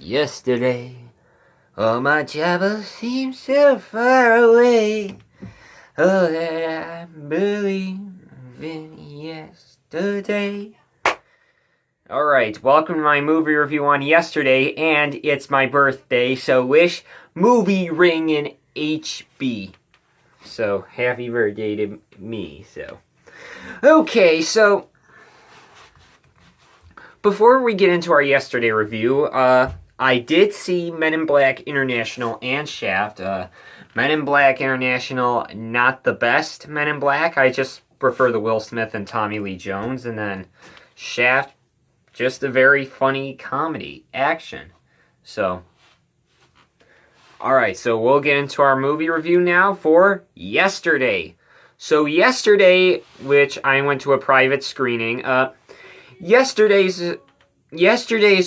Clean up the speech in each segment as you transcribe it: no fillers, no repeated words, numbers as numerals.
yesterday. Oh, my troubles seem so far away. Oh, that I believe in yesterday. Alright, welcome to my movie review on yesterday, and it's my birthday, so wish movie ring in HB. So, happy birthday to me, so. Okay, so, before we get into our yesterday review, I did see Men in Black International and Shaft. Men in Black International, not the best Men in Black. I just prefer the Will Smith and Tommy Lee Jones. And then Shaft, just a very funny comedy, action. So, alright, so we'll get into our movie review now for yesterday. So yesterday, which I went to a private screening, Yesterday's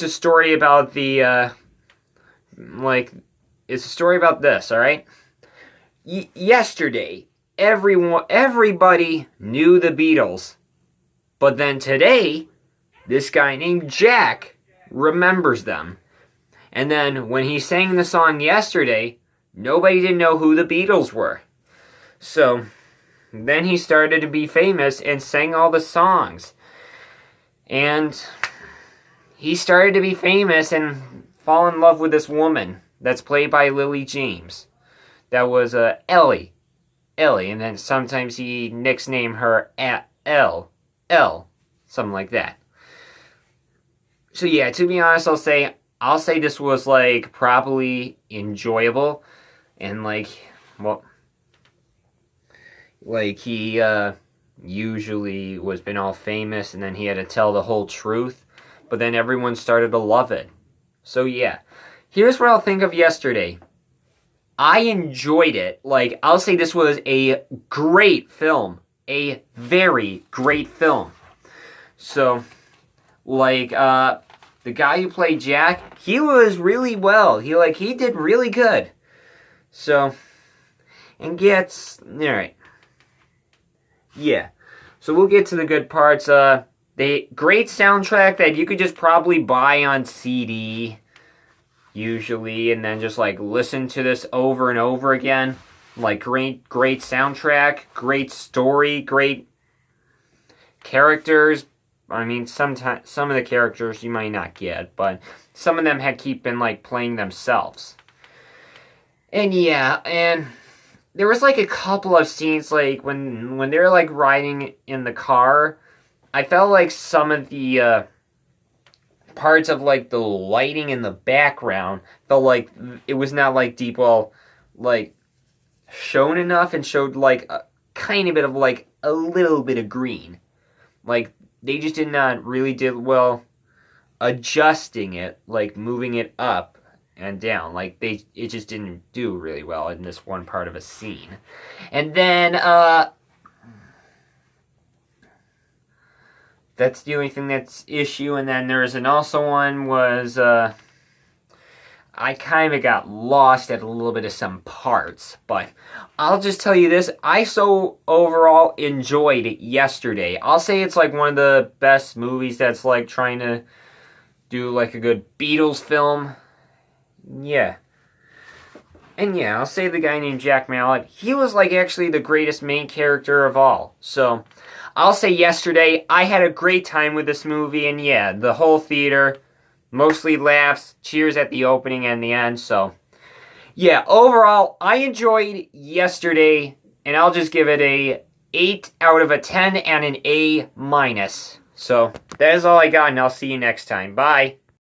a story about the, it's a story about this, alright? Yesterday, everybody knew the Beatles. But then today, this guy named Jack remembers them. And then when he sang the song yesterday, nobody didn't know who the Beatles were. So, then he started to be famous and sang all the songs. And he started to be famous and fall in love with this woman that's played by Lily James. That was Ellie. And then sometimes he nicknamed her L, something like that. So yeah, to be honest, I'll say this was like probably enjoyable, and he usually was been all famous, and then he had to tell the whole truth, but then everyone started to love it. So yeah, here's what I'll think of yesterday. I enjoyed it. I'll say this was a great film. A very great film. So, the guy who played Jack, he was really well. He did really good. So, and alright. Yeah. So we'll get to the good parts. The great soundtrack that you could just probably buy on CD, usually, and then just listen to this over and over again. Great soundtrack, great story, great characters. I mean, some of the characters you might not get, but some of them had been playing themselves. And yeah, and there was a couple of scenes when they were riding in the car. I felt like some of the parts of the lighting in the background felt like it was not deep well shown enough, and showed a tiny bit of a little bit of green. They just did not really did well adjusting it, moving it up and down. It just didn't do really well in this one part of a scene. And then, that's the only thing that's issue. And then there's also one was, I kind of got lost at a little bit of some parts, but I'll just tell you this, I so overall enjoyed it yesterday. I'll say it's one of the best movies that's trying to do a good Beatles film. Yeah. And yeah, I'll say the guy named Jack Mallet, he was actually the greatest main character of all. So, I'll say yesterday, I had a great time with this movie, and yeah, the whole theater, mostly laughs, cheers at the opening and the end, so yeah, overall, I enjoyed yesterday, and I'll just give it a 8 out of a 10 and an A-. So, that is all I got, and I'll see you next time. Bye!